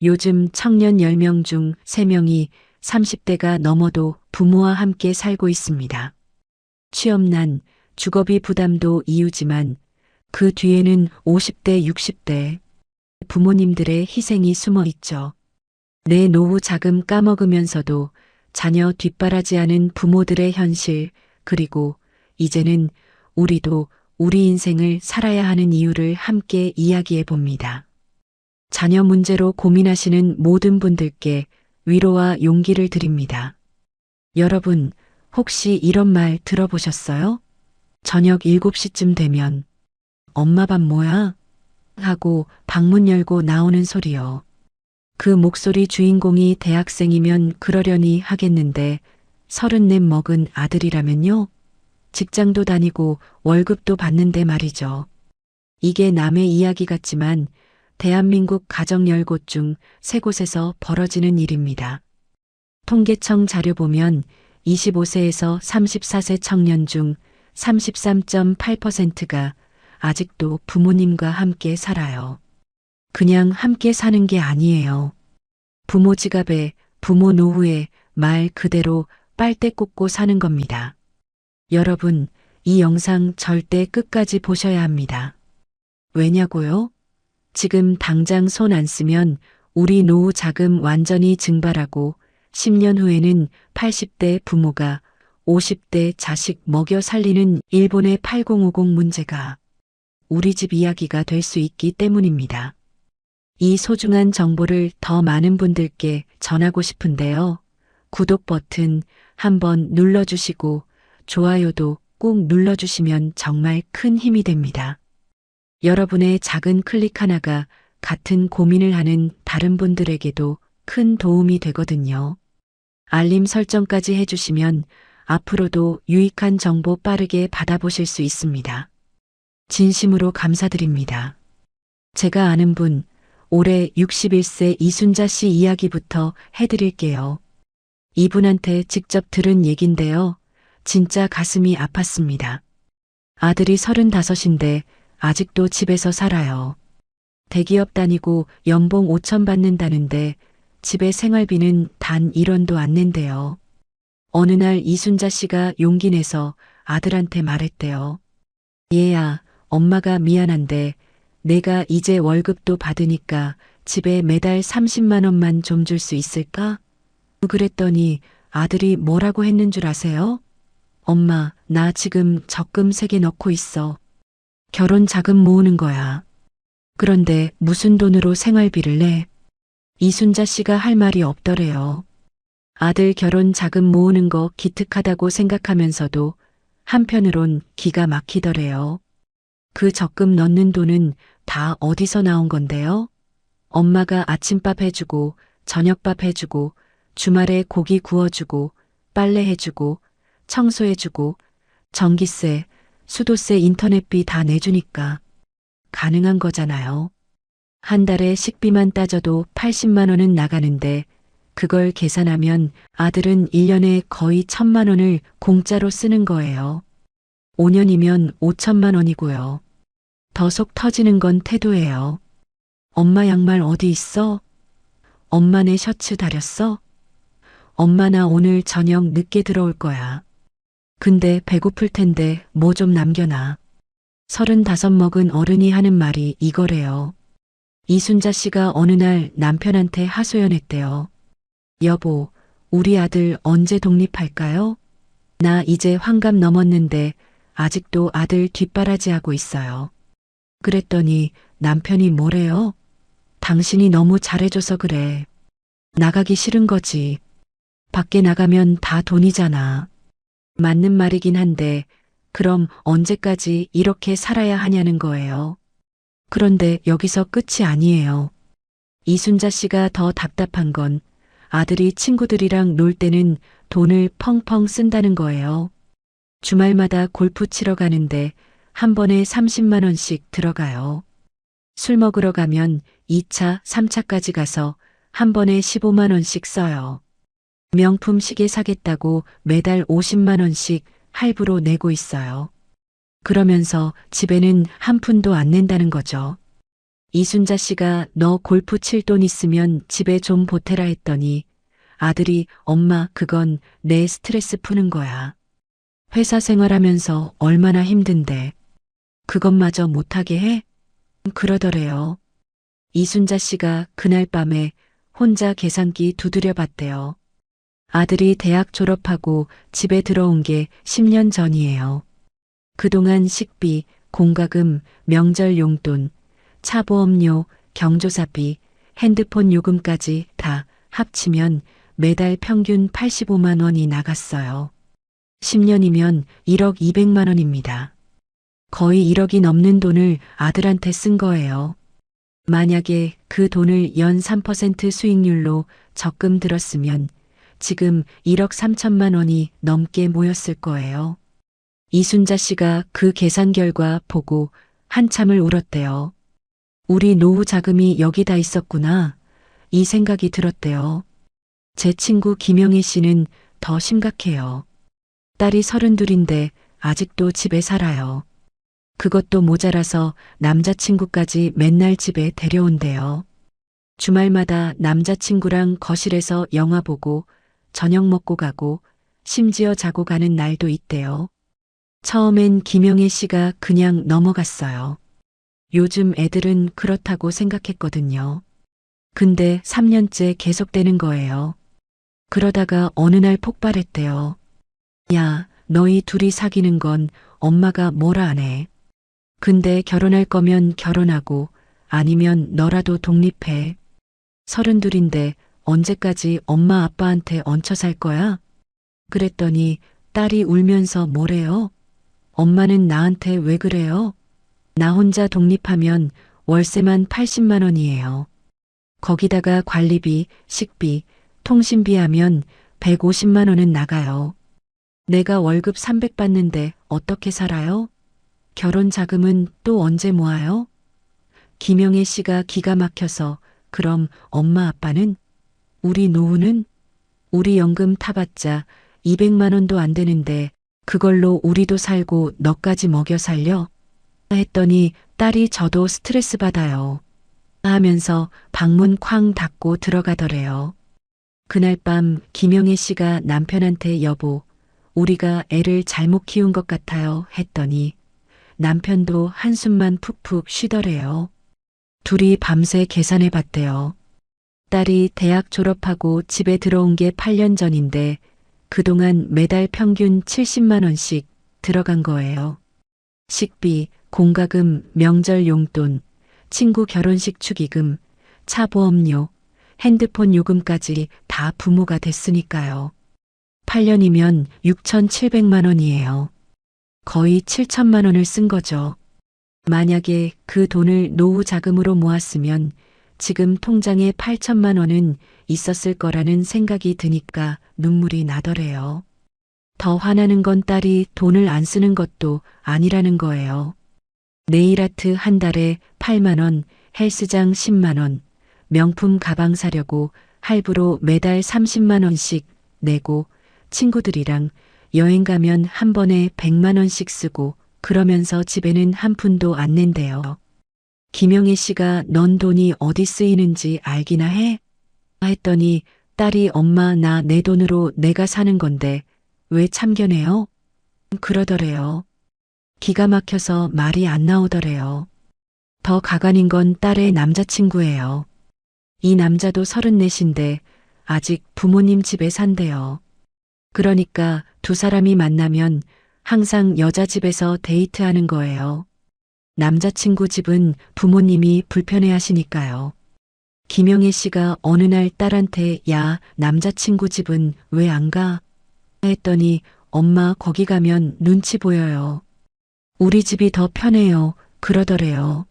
요즘 청년 10명 중 3명이 30대가 넘어도 부모와 함께 살고 있습니다. 취업난, 주거비 부담도 이유지만 그 뒤에는 50대, 60대 부모님들의 희생이 숨어 있죠. 내 노후 자금 까먹으면서도 자녀 뒷바라지하는 부모들의 현실, 그리고 이제는 우리도 우리 인생을 살아야 하는 이유를 함께 이야기해 봅니다. 자녀 문제로 고민하시는 모든 분들께 위로와 용기를 드립니다. 여러분, 혹시 이런 말 들어보셨어요? 저녁 7시쯤 되면 엄마 밥 뭐야? 하고 방문 열고 나오는 소리요. 그 목소리 주인공이 대학생이면 그러려니 하겠는데 34 먹은 아들이라면요? 직장도 다니고 월급도 받는데 말이죠. 이게 남의 이야기 같지만 대한민국 가정 10곳 중 3곳에서 벌어지는 일입니다. 통계청 자료 보면 25세에서 34세 청년 중 33.8%가 아직도 부모님과 함께 살아요. 그냥 함께 사는 게 아니에요. 부모 지갑에, 부모 노후에 말 그대로 빨대 꽂고 사는 겁니다. 여러분, 이 영상 절대 끝까지 보셔야 합니다. 왜냐고요? 지금 당장 손 안 쓰면 우리 노후 자금 완전히 증발하고 10년 후에는 80대 부모가 50대 자식 먹여 살리는 일본의 8050 문제가 우리 집 이야기가 될 수 있기 때문입니다. 이 소중한 정보를 더 많은 분들께 전하고 싶은데요. 구독 버튼 한번 눌러주시고 좋아요도 꼭 눌러주시면 정말 큰 힘이 됩니다. 여러분의 작은 클릭 하나가 같은 고민을 하는 다른 분들에게도 큰 도움이 되거든요. 알림 설정까지 해주시면 앞으로도 유익한 정보 빠르게 받아보실 수 있습니다. 진심으로 감사드립니다. 제가 아는 분, 올해 61세 이순자 씨 이야기부터 해드릴게요. 이분한테 직접 들은 얘긴데요. 진짜 가슴이 아팠습니다. 아들이 35인데 아직도 집에서 살아요. 대기업 다니고 연봉 5천 받는다는데 집에 생활비는 단 1원도 안 낸대요. 어느 날 이순자 씨가 용기 내서 아들한테 말했대요. 얘야, 엄마가 미안한데 내가 이제 월급도 받으니까 집에 매달 30만 원만 좀 줄 수 있을까? 그랬더니 아들이 뭐라고 했는 줄 아세요? 엄마, 나 지금 적금 3개 넣고 있어. 결혼 자금 모으는 거야. 그런데 무슨 돈으로 생활비를 내? 이순자 씨가 할 말이 없더래요. 아들 결혼 자금 모으는 거 기특하다고 생각하면서도 한편으론 기가 막히더래요. 그 적금 넣는 돈은 다 어디서 나온 건데요? 엄마가 아침밥 해주고 저녁밥 해주고 주말에 고기 구워주고 빨래해주고 청소해주고 전기세, 수도세, 인터넷비 다 내주니까 가능한 거잖아요. 한 달에 식비만 따져도 80만 원은 나가는데 그걸 계산하면 아들은 1년에 거의 1,000만 원을 공짜로 쓰는 거예요. 5년이면 5천만 원이고요. 더 속 터지는 건 태도예요. 엄마 양말 어디 있어? 엄마 내 셔츠 다렸어? 엄마 나 오늘 저녁 늦게 들어올 거야. 근데 배고플 텐데 뭐 좀 남겨놔. 35 먹은 어른이 하는 말이 이거래요. 이순자 씨가 어느 날 남편한테 하소연했대요. 여보, 우리 아들 언제 독립할까요? 나 이제 환갑 넘었는데 아직도 아들 뒷바라지하고 있어요. 그랬더니 남편이 뭐래요? 당신이 너무 잘해줘서 그래. 나가기 싫은 거지. 밖에 나가면 다 돈이잖아. 맞는 말이긴 한데 그럼 언제까지 이렇게 살아야 하냐는 거예요. 그런데 여기서 끝이 아니에요. 이순자 씨가 더 답답한 건 아들이 친구들이랑 놀 때는 돈을 펑펑 쓴다는 거예요. 주말마다 골프 치러 가는데 한 번에 30만 원씩 들어가요. 술 먹으러 가면 2차, 3차까지 가서 한 번에 15만 원씩 써요. 명품 시계 사겠다고 매달 50만 원씩 할부로 내고 있어요. 그러면서 집에는 한 푼도 안 낸다는 거죠. 이순자 씨가 너 골프 칠 돈 있으면 집에 좀 보태라 했더니 아들이 엄마 그건 내 스트레스 푸는 거야. 회사 생활하면서 얼마나 힘든데 그것마저 못하게 해? 그러더래요. 이순자 씨가 그날 밤에 혼자 계산기 두드려 봤대요. 아들이 대학 졸업하고 집에 들어온 게 10년 전이에요. 그동안 식비, 공과금, 명절 용돈, 차보험료, 경조사비, 핸드폰 요금까지 다 합치면 매달 평균 85만 원이 나갔어요. 10년이면 1억 200만 원입니다. 거의 1억이 넘는 돈을 아들한테 쓴 거예요. 만약에 그 돈을 연 3% 수익률로 적금 들었으면 지금 1억 3천만 원이 넘게 모였을 거예요. 이순자 씨가 그 계산 결과 보고 한참을 울었대요. 우리 노후 자금이 여기 다 있었구나. 이 생각이 들었대요. 제 친구 김영애 씨는 더 심각해요. 딸이 32인데 아직도 집에 살아요. 그것도 모자라서 남자친구까지 맨날 집에 데려온대요. 주말마다 남자친구랑 거실에서 영화 보고 저녁 먹고 가고 심지어 자고 가는 날도 있대요. 처음엔 김영애 씨가 그냥 넘어갔어요. 요즘 애들은 그렇다고 생각했거든요. 근데 3년째 계속되는 거예요. 그러다가 어느 날 폭발했대요. 야, 너희 둘이 사귀는 건 엄마가 뭐라 안 해. 근데 결혼할 거면 결혼하고 아니면 너라도 독립해. 32인데 언제까지 엄마 아빠한테 얹혀 살 거야? 그랬더니 딸이 울면서 뭐래요? 엄마는 나한테 왜 그래요? 나 혼자 독립하면 월세만 80만 원이에요. 거기다가 관리비, 식비, 통신비 하면 150만 원은 나가요. 내가 월급 300 받는데 어떻게 살아요? 결혼 자금은 또 언제 모아요? 김영애 씨가 기가 막혀서 그럼 엄마 아빠는? 우리 노후는? 우리 연금 타봤자 200만 원도 안 되는데 그걸로 우리도 살고 너까지 먹여 살려? 했더니 딸이 저도 스트레스 받아요. 하면서 방문 쾅 닫고 들어가더래요. 그날 밤 김영애 씨가 남편한테 여보, 우리가 애를 잘못 키운 것 같아요 했더니 남편도 한숨만 푹푹 쉬더래요. 둘이 밤새 계산해 봤대요. 딸이 대학 졸업하고 집에 들어온 게 8년 전인데 그동안 매달 평균 70만 원씩 들어간 거예요. 식비, 공과금, 명절 용돈, 친구 결혼식 축의금, 차 보험료, 핸드폰 요금까지 다 부모가 됐으니까요. 8년이면 6,700만 원이에요. 거의 7천만 원을 쓴 거죠. 만약에 그 돈을 노후 자금으로 모았으면 지금 통장에 8천만 원은 있었을 거라는 생각이 드니까 눈물이 나더래요. 더 화나는 건 딸이 돈을 안 쓰는 것도 아니라는 거예요. 네일아트 한 달에 8만 원, 헬스장 10만 원, 명품 가방 사려고 할부로 매달 30만 원씩 내고 친구들이랑 여행 가면 한 번에 100만 원씩 쓰고 그러면서 집에는 한 푼도 안 낸대요. 김영애 씨가 넌 돈이 어디 쓰이는지 알기나 해? 했더니 딸이 엄마 나 내 돈으로 내가 사는 건데 왜 참견해요? 그러더래요. 기가 막혀서 말이 안 나오더래요. 더 가관인 건 딸의 남자친구예요. 이 남자도 34인데 아직 부모님 집에 산대요. 그러니까 두 사람이 만나면 항상 여자 집에서 데이트하는 거예요. 남자친구 집은 부모님이 불편해 하시니까요. 김영애 씨가 어느 날 딸한테 야, 남자친구 집은 왜 안 가? 했더니 엄마 거기 가면 눈치 보여요. 우리 집이 더 편해요. 그러더래요.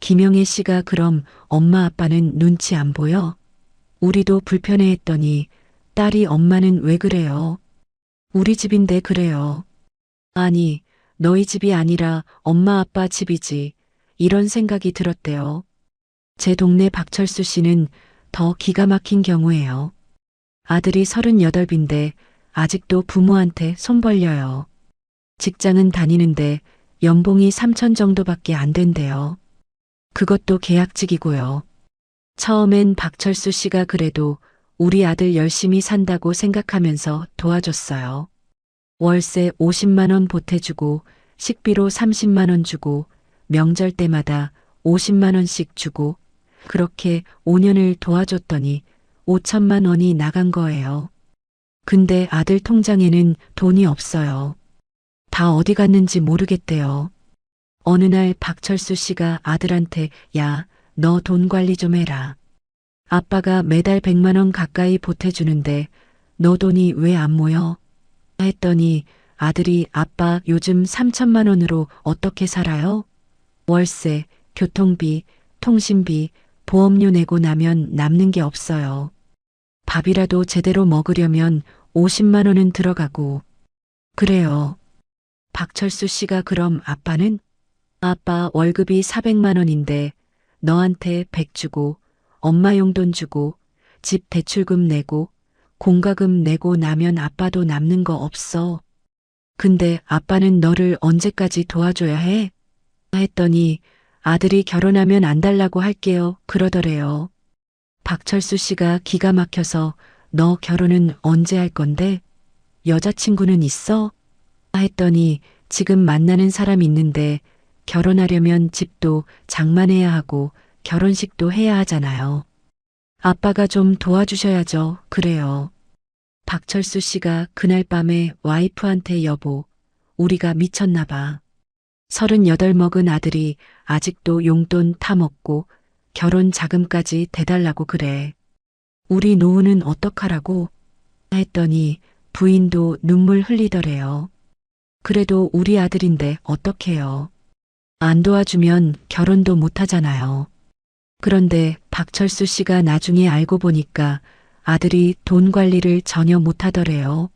김영애 씨가 그럼 엄마 아빠는 눈치 안 보여? 우리도 불편해 했더니 딸이 엄마는 왜 그래요? 우리 집인데 그래요. 아니, 너희 집이 아니라 엄마 아빠 집이지. 이런 생각이 들었대요. 제 동네 박철수 씨는 더 기가 막힌 경우예요. 아들이 38인데 아직도 부모한테 손 벌려요. 직장은 다니는데 연봉이 3천 정도밖에 안 된대요. 그것도 계약직이고요. 처음엔 박철수 씨가 그래도 우리 아들 열심히 산다고 생각하면서 도와줬어요. 월세 50만 원 보태주고 식비로 30만 원 주고 명절 때마다 50만 원씩 주고 그렇게 5년을 도와줬더니 5천만 원이 나간 거예요. 근데 아들 통장에는 돈이 없어요. 다 어디 갔는지 모르겠대요. 어느 날 박철수 씨가 아들한테 야, 너 돈 관리 좀 해라. 아빠가 매달 100만 원 가까이 보태주는데 너 돈이 왜 안 모여? 했더니 아들이 아빠 요즘 3천만 원으로 어떻게 살아요? 월세, 교통비, 통신비, 보험료 내고 나면 남는 게 없어요. 밥이라도 제대로 먹으려면 50만 원은 들어가고. 그래요. 박철수 씨가 그럼 아빠는? 아빠 월급이 400만 원인데 너한테 100 주고 엄마 용돈 주고 집 대출금 내고 공과금 내고 나면 아빠도 남는 거 없어. 근데 아빠는 너를 언제까지 도와줘야 해? 했더니 아들이 결혼하면 안 달라고 할게요. 그러더래요. 박철수 씨가 기가 막혀서 너 결혼은 언제 할 건데? 여자친구는 있어? 했더니 지금 만나는 사람 있는데 결혼하려면 집도 장만해야 하고 결혼식도 해야 하잖아요. 아빠가 좀 도와주셔야죠. 그래요. 박철수 씨가 그날 밤에 와이프한테 여보, 우리가 미쳤나 봐. 38 먹은 아들이 아직도 용돈 타먹고 결혼 자금까지 대달라고 그래. 우리 노후는 어떡하라고? 했더니 부인도 눈물 흘리더래요. 그래도 우리 아들인데 어떡해요. 안 도와주면 결혼도 못 하잖아요. 그런데 박철수 씨가 나중에 알고 보니까 아들이 돈 관리를 전혀 못 하더래요.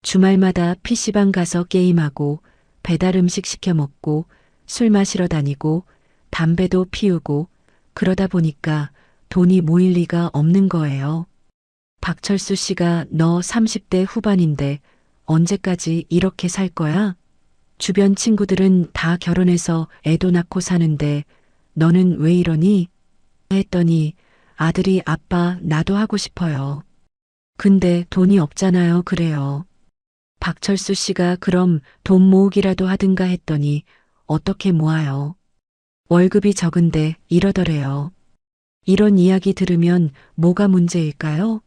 주말마다 PC방 가서 게임하고 배달 음식 시켜 먹고 술 마시러 다니고 담배도 피우고 그러다 보니까 돈이 모일 리가 없는 거예요. 박철수 씨가 너 30대 후반인데 언제까지 이렇게 살 거야? 주변 친구들은 다 결혼해서 애도 낳고 사는데 너는 왜 이러니? 했더니 아들이 아빠 나도 하고 싶어요. 근데 돈이 없잖아요. 그래요. 박철수 씨가 그럼 돈 모으기라도 하든가 했더니 어떻게 모아요? 월급이 적은데 이러더래요. 이런 이야기 들으면 뭐가 문제일까요?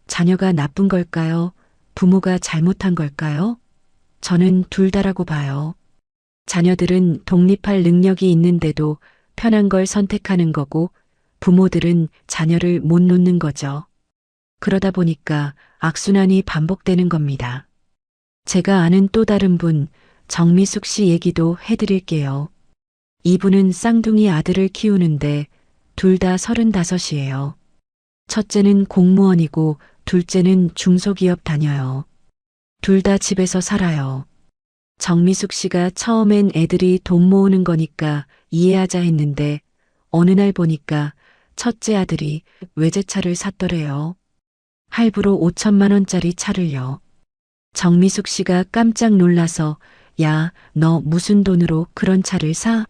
자녀가 나쁜 걸까요? 부모가 잘못한 걸까요? 저는 둘 다라고 봐요. 자녀들은 독립할 능력이 있는데도 편한 걸 선택하는 거고 부모들은 자녀를 못 놓는 거죠. 그러다 보니까 악순환이 반복되는 겁니다. 제가 아는 또 다른 분, 정미숙 씨 얘기도 해드릴게요. 이분은 쌍둥이 아들을 키우는데 둘 다 35이에요. 첫째는 공무원이고 둘째는 중소기업 다녀요. 둘 다 집에서 살아요. 정미숙 씨가 처음엔 애들이 돈 모으는 거니까 이해하자 했는데 어느 날 보니까 첫째 아들이 외제차를 샀더래요. 할부로 5천만 원짜리 차를요. 정미숙 씨가 깜짝 놀라서 야, 너 무슨 돈으로 그런 차를 사?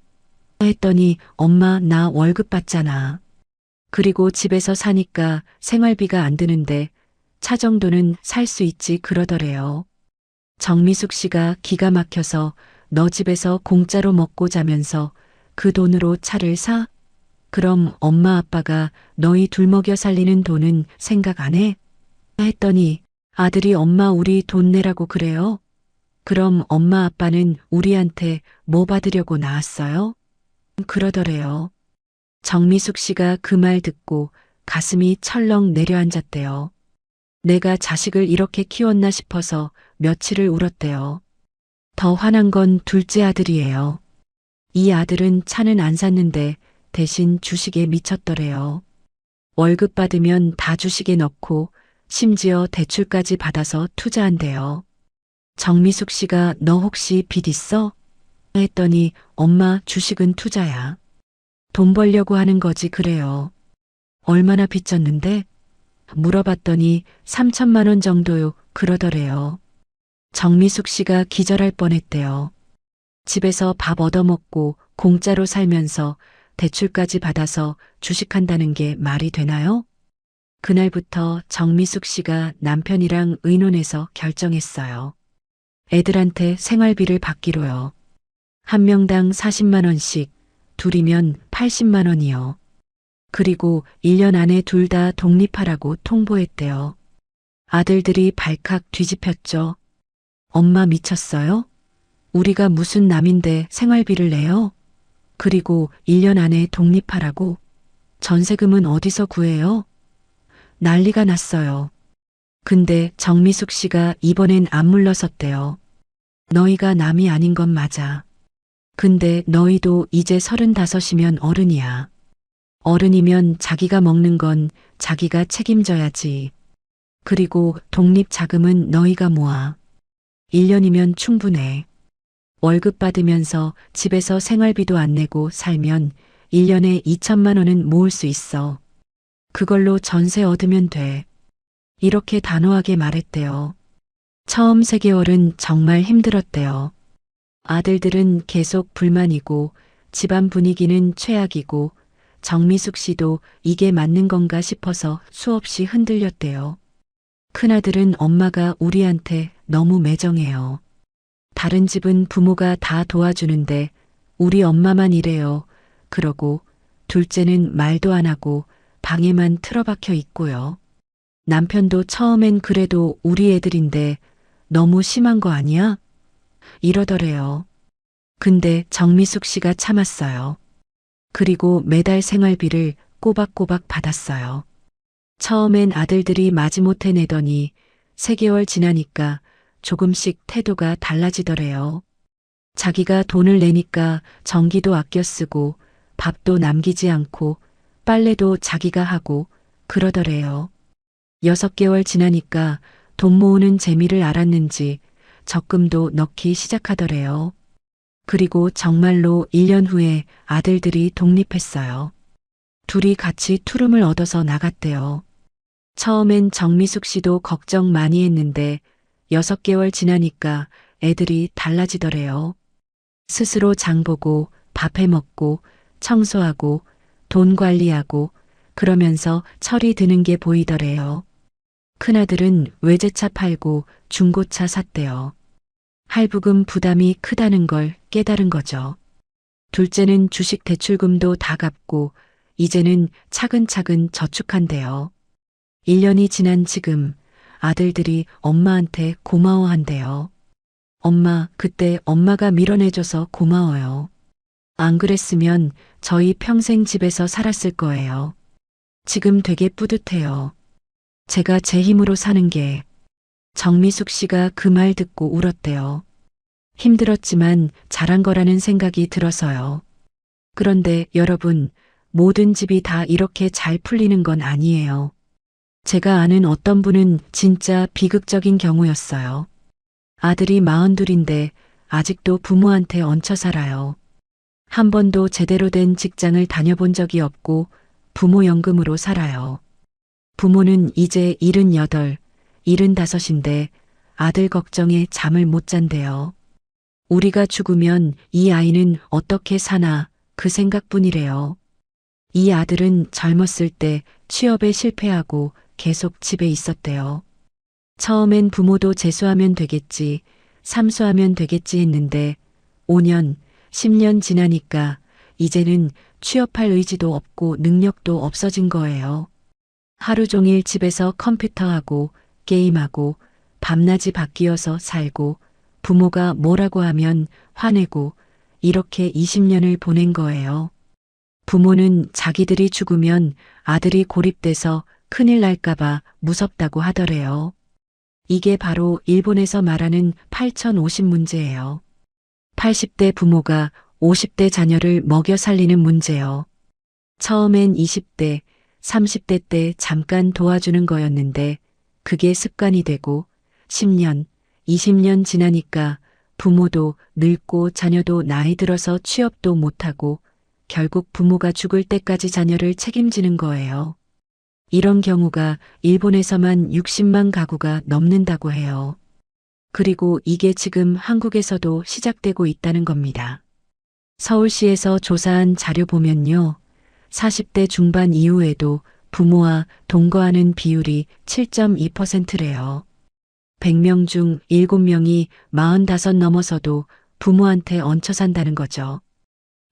했더니 엄마 나 월급 받잖아. 그리고 집에서 사니까 생활비가 안 드는데 차 정도는 살 수 있지 그러더래요. 정미숙 씨가 기가 막혀서 너 집에서 공짜로 먹고 자면서 그 돈으로 차를 사? 그럼 엄마 아빠가 너희 둘 먹여 살리는 돈은 생각 안 해? 했더니 아들이 엄마 우리 돈 내라고 그래요? 그럼 엄마 아빠는 우리한테 뭐 받으려고 나왔어요? 그러더래요. 정미숙 씨가 그 말 듣고 가슴이 철렁 내려앉았대요. 내가 자식을 이렇게 키웠나 싶어서 며칠을 울었대요. 더 화난 건 둘째 아들이에요. 이 아들은 차는 안 샀는데 대신 주식에 미쳤더래요. 월급 받으면 다 주식에 넣고 심지어 대출까지 받아서 투자한대요. 정미숙 씨가 너 혹시 빚 있어? 했더니 엄마 주식은 투자야. 돈 벌려고 하는 거지 그래요. 얼마나 빚졌는데? 물어봤더니 3천만 원 정도요 그러더래요. 정미숙 씨가 기절할 뻔했대요. 집에서 밥 얻어먹고 공짜로 살면서 대출까지 받아서 주식한다는 게 말이 되나요? 그날부터 정미숙 씨가 남편이랑 의논해서 결정했어요. 애들한테 생활비를 받기로요. 한 명당 40만 원씩, 둘이면 80만 원이요. 그리고 1년 안에 둘 다 독립하라고 통보했대요. 아들들이 발칵 뒤집혔죠. 엄마 미쳤어요? 우리가 무슨 남인데 생활비를 내요? 그리고 1년 안에 독립하라고? 전세금은 어디서 구해요? 난리가 났어요. 근데 정미숙 씨가 이번엔 안 물러섰대요. 너희가 남이 아닌 건 맞아. 근데 너희도 이제 35이면 어른이야. 어른이면 자기가 먹는 건 자기가 책임져야지. 그리고 독립 자금은 너희가 모아. 1년이면 충분해. 월급 받으면서 집에서 생활비도 안 내고 살면 1년에 2천만 원은 모을 수 있어. 그걸로 전세 얻으면 돼. 이렇게 단호하게 말했대요. 처음 3개월은 정말 힘들었대요. 아들들은 계속 불만이고 집안 분위기는 최악이고 정미숙 씨도 이게 맞는 건가 싶어서 수없이 흔들렸대요. 큰아들은 엄마가 우리한테 너무 매정해요. 다른 집은 부모가 다 도와주는데 우리 엄마만 이래요. 그러고 둘째는 말도 안 하고 방에만 틀어박혀 있고요. 남편도 처음엔 그래도 우리 애들인데 너무 심한 거 아니야? 이러더래요. 근데 정미숙 씨가 참았어요. 그리고 매달 생활비를 꼬박꼬박 받았어요. 처음엔 아들들이 마지못해 내더니 3개월 지나니까 조금씩 태도가 달라지더래요. 자기가 돈을 내니까 전기도 아껴 쓰고 밥도 남기지 않고 빨래도 자기가 하고 그러더래요. 6개월 지나니까 돈 모으는 재미를 알았는지 적금도 넣기 시작하더래요. 그리고 정말로 1년 후에 아들들이 독립했어요. 둘이 같이 투룸을 얻어서 나갔대요. 처음엔 정미숙 씨도 걱정 많이 했는데 6개월 지나니까 애들이 달라지더래요. 스스로 장 보고 밥 해 먹고 청소하고 돈 관리하고 그러면서 철이 드는 게 보이더래요. 큰아들은 외제차 팔고 중고차 샀대요. 할부금 부담이 크다는 걸 깨달은 거죠. 둘째는 주식 대출금도 다 갚고 이제는 차근차근 저축한대요. 1년이 지난 지금 아들들이 엄마한테 고마워한대요. 엄마, 그때 엄마가 밀어내줘서 고마워요. 안 그랬으면 저희 평생 집에서 살았을 거예요. 지금 되게 뿌듯해요. 제가 제 힘으로 사는 게. 정미숙 씨가 그 말 듣고 울었대요. 힘들었지만 잘한 거라는 생각이 들어서요. 그런데 여러분, 모든 집이 다 이렇게 잘 풀리는 건 아니에요. 제가 아는 어떤 분은 진짜 비극적인 경우였어요. 아들이 42인데 아직도 부모한테 얹혀 살아요. 한 번도 제대로 된 직장을 다녀본 적이 없고 부모 연금으로 살아요. 부모는 이제 78, 75인데 아들 걱정에 잠을 못 잔대요. 우리가 죽으면 이 아이는 어떻게 사나 그 생각뿐이래요. 이 아들은 젊었을 때 취업에 실패하고 계속 집에 있었대요. 처음엔 부모도 재수하면 되겠지, 삼수하면 되겠지 했는데 5년, 10년 지나니까 이제는 취업할 의지도 없고 능력도 없어진 거예요. 하루 종일 집에서 컴퓨터하고 게임하고 밤낮이 바뀌어서 살고 부모가 뭐라고 하면 화내고 이렇게 20년을 보낸 거예요. 부모는 자기들이 죽으면 아들이 고립돼서 큰일 날까봐 무섭다고 하더래요. 이게 바로 일본에서 말하는 8050 문제예요. 80대 부모가 50대 자녀를 먹여 살리는 문제요. 처음엔 20대, 30대 때 잠깐 도와주는 거였는데 그게 습관이 되고 10년, 20년 지나니까 부모도 늙고 자녀도 나이 들어서 취업도 못하고 결국 부모가 죽을 때까지 자녀를 책임지는 거예요. 이런 경우가 일본에서만 60만 가구가 넘는다고 해요. 그리고 이게 지금 한국에서도 시작되고 있다는 겁니다. 서울시에서 조사한 자료 보면요. 40대 중반 이후에도 부모와 동거하는 비율이 7.2%래요. 100명 중 7명이 45 넘어서도 부모한테 얹혀 산다는 거죠.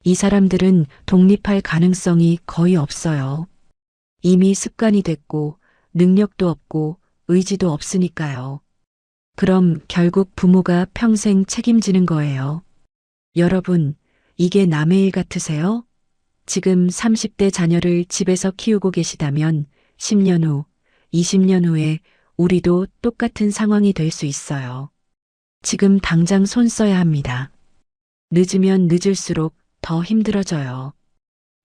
이 사람들은 독립할 가능성이 거의 없어요. 이미 습관이 됐고 능력도 없고 의지도 없으니까요. 그럼 결국 부모가 평생 책임지는 거예요. 여러분, 이게 남의 일 같으세요? 지금 30대 자녀를 집에서 키우고 계시다면 10년 후, 20년 후에 우리도 똑같은 상황이 될 수 있어요. 지금 당장 손 써야 합니다. 늦으면 늦을수록 더 힘들어져요.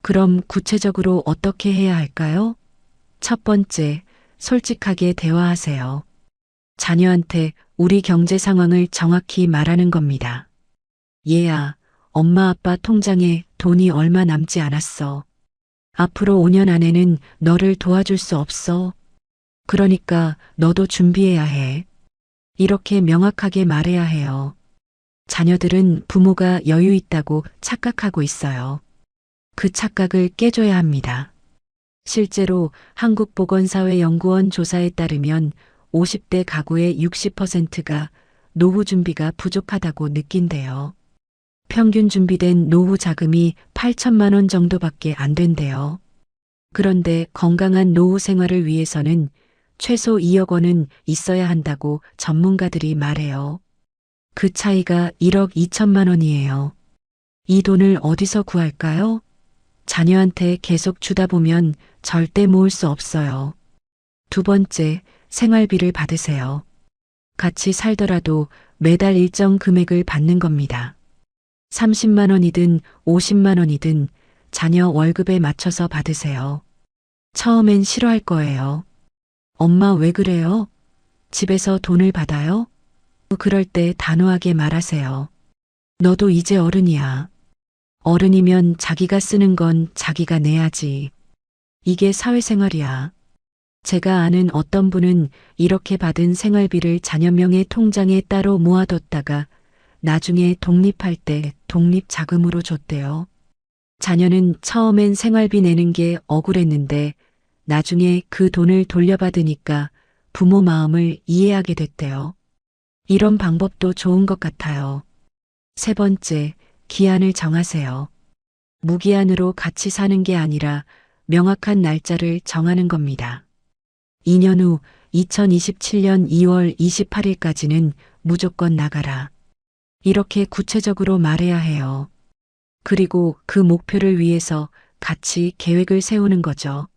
그럼 구체적으로 어떻게 해야 할까요? 첫 번째, 솔직하게 대화하세요. 자녀한테 우리 경제 상황을 정확히 말하는 겁니다. 얘야, 엄마 아빠 통장에 돈이 얼마 남지 않았어. 앞으로 5년 안에는 너를 도와줄 수 없어. 그러니까 너도 준비해야 해. 이렇게 명확하게 말해야 해요. 자녀들은 부모가 여유 있다고 착각하고 있어요. 그 착각을 깨줘야 합니다. 실제로 한국보건사회연구원 조사에 따르면 50대 가구의 60%가 노후 준비가 부족하다고 느낀대요. 평균 준비된 노후 자금이 8천만 원 정도밖에 안 된대요. 그런데 건강한 노후 생활을 위해서는 최소 2억 원은 있어야 한다고 전문가들이 말해요. 그 차이가 1억 2천만 원이에요. 이 돈을 어디서 구할까요? 자녀한테 계속 주다 보면 절대 모을 수 없어요. 두 번째, 생활비를 받으세요. 같이 살더라도 매달 일정 금액을 받는 겁니다. 30만 원이든 50만 원이든 자녀 월급에 맞춰서 받으세요. 처음엔 싫어할 거예요. 엄마 왜 그래요? 집에서 돈을 받아요? 그럴 때 단호하게 말하세요. 너도 이제 어른이야. 어른이면 자기가 쓰는 건 자기가 내야지. 이게 사회생활이야. 제가 아는 어떤 분은 이렇게 받은 생활비를 자녀 명의 통장에 따로 모아뒀다가 나중에 독립할 때 독립자금으로 줬대요. 자녀는 처음엔 생활비 내는 게 억울했는데 나중에 그 돈을 돌려받으니까 부모 마음을 이해하게 됐대요. 이런 방법도 좋은 것 같아요. 세 번째, 기한을 정하세요. 무기한으로 같이 사는 게 아니라 명확한 날짜를 정하는 겁니다. 2년 후 2027년 2월 28일까지는 무조건 나가라. 이렇게 구체적으로 말해야 해요. 그리고 그 목표를 위해서 같이 계획을 세우는 거죠.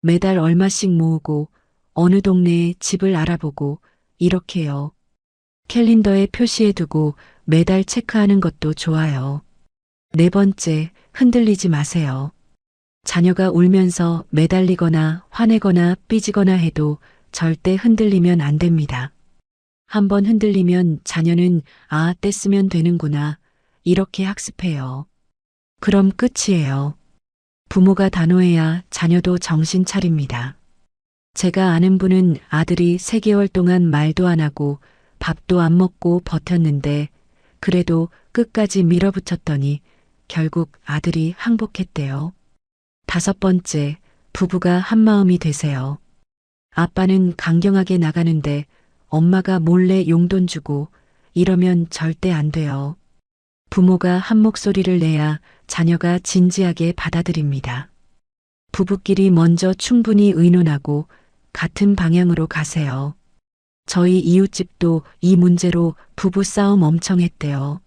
매달 얼마씩 모으고 어느 동네에 집을 알아보고 이렇게요. 캘린더에 표시해두고 매달 체크하는 것도 좋아요. 네 번째, 흔들리지 마세요. 자녀가 울면서 매달리거나 화내거나 삐지거나 해도 절대 흔들리면 안 됩니다. 한번 흔들리면 자녀는 아, 뗐으면 되는구나. 이렇게 학습해요. 그럼 끝이에요. 부모가 단호해야 자녀도 정신 차립니다. 제가 아는 분은 아들이 3개월 동안 말도 안 하고 밥도 안 먹고 버텼는데 그래도 끝까지 밀어붙였더니 결국 아들이 항복했대요. 5번째, 부부가 한마음이 되세요. 아빠는 강경하게 나가는데 엄마가 몰래 용돈 주고 이러면 절대 안 돼요. 부모가 한 목소리를 내야 자녀가 진지하게 받아들입니다. 부부끼리 먼저 충분히 의논하고 같은 방향으로 가세요. 저희 이웃집도 이 문제로 부부 싸움 엄청 했대요.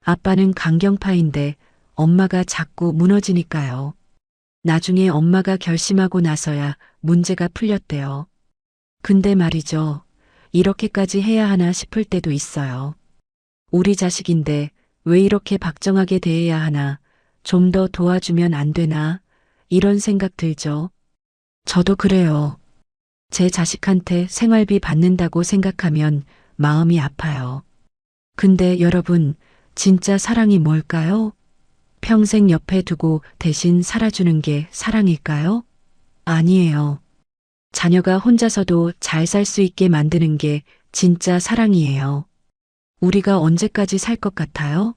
아빠는 강경파인데 엄마가 자꾸 무너지니까요. 나중에 엄마가 결심하고 나서야 문제가 풀렸대요. 근데 말이죠. 이렇게까지 해야 하나 싶을 때도 있어요. 우리 자식인데 왜 이렇게 박정하게 대해야 하나, 좀 더 도와주면 안 되나, 이런 생각 들죠. 저도 그래요. 제 자식한테 생활비 받는다고 생각하면 마음이 아파요. 근데 여러분, 진짜 사랑이 뭘까요? 평생 옆에 두고 대신 살아주는 게 사랑일까요? 아니에요. 자녀가 혼자서도 잘 살 수 있게 만드는 게 진짜 사랑이에요. 우리가 언제까지 살 것 같아요?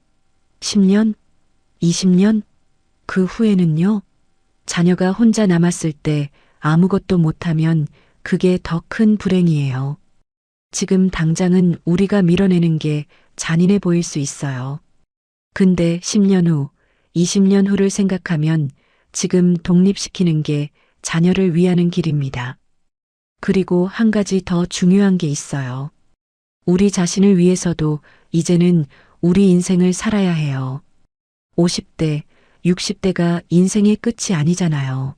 10년? 20년? 그 후에는요? 자녀가 혼자 남았을 때 아무것도 못하면 그게 더 큰 불행이에요. 지금 당장은 우리가 밀어내는 게 잔인해 보일 수 있어요. 근데 10년 후, 20년 후를 생각하면 지금 독립시키는 게 자녀를 위하는 길입니다. 그리고 한 가지 더 중요한 게 있어요. 우리 자신을 위해서도 이제는 우리 인생을 살아야 해요. 50대, 60대가 인생의 끝이 아니잖아요.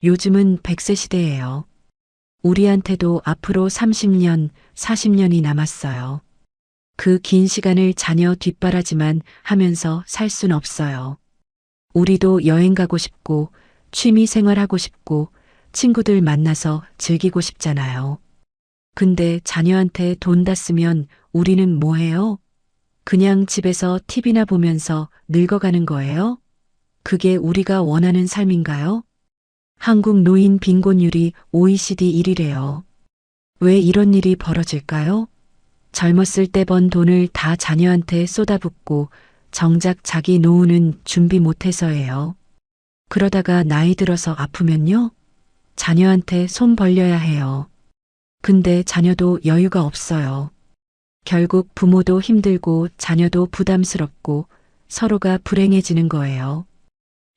요즘은 100세 시대예요. 우리한테도 앞으로 30년, 40년이 남았어요. 그 긴 시간을 자녀 뒷바라지만 하면서 살 순 없어요. 우리도 여행 가고 싶고, 취미 생활하고 싶고, 친구들 만나서 즐기고 싶잖아요. 근데 자녀한테 돈 다 쓰면 우리는 뭐 해요? 그냥 집에서 TV나 보면서 늙어가는 거예요? 그게 우리가 원하는 삶인가요? 한국 노인 빈곤율이 OECD 1위래요. 왜 이런 일이 벌어질까요? 젊었을 때 번 돈을 다 자녀한테 쏟아붓고 정작 자기 노후는 준비 못해서예요. 그러다가 나이 들어서 아프면요? 자녀한테 손 벌려야 해요. 근데 자녀도 여유가 없어요. 결국 부모도 힘들고 자녀도 부담스럽고 서로가 불행해지는 거예요.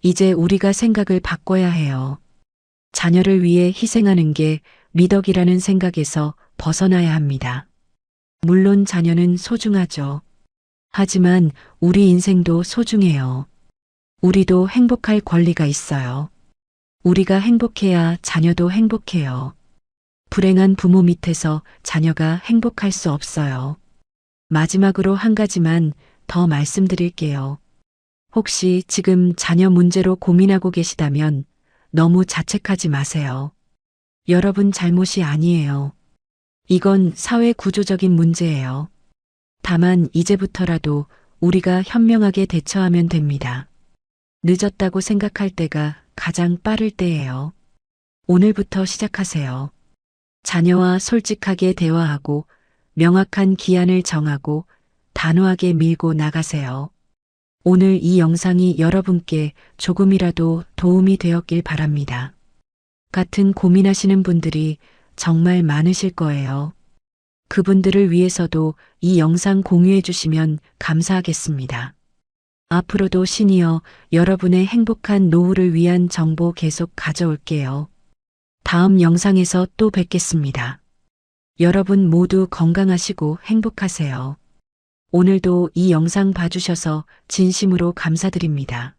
이제 우리가 생각을 바꿔야 해요. 자녀를 위해 희생하는 게 미덕이라는 생각에서 벗어나야 합니다. 물론 자녀는 소중하죠. 하지만 우리 인생도 소중해요. 우리도 행복할 권리가 있어요. 우리가 행복해야 자녀도 행복해요. 불행한 부모 밑에서 자녀가 행복할 수 없어요. 마지막으로 한 가지만 더 말씀드릴게요. 혹시 지금 자녀 문제로 고민하고 계시다면 너무 자책하지 마세요. 여러분 잘못이 아니에요. 이건 사회 구조적인 문제예요. 다만 이제부터라도 우리가 현명하게 대처하면 됩니다. 늦었다고 생각할 때가 가장 빠를 때예요. 오늘부터 시작하세요. 자녀와 솔직하게 대화하고 명확한 기한을 정하고 단호하게 밀고 나가세요. 오늘 이 영상이 여러분께 조금이라도 도움이 되었길 바랍니다. 같은 고민하시는 분들이 정말 많으실 거예요. 그분들을 위해서도 이 영상 공유해 주시면 감사하겠습니다. 앞으로도 시니어 여러분의 행복한 노후를 위한 정보 계속 가져올게요. 다음 영상에서 또 뵙겠습니다. 여러분 모두 건강하시고 행복하세요. 오늘도 이 영상 봐주셔서 진심으로 감사드립니다.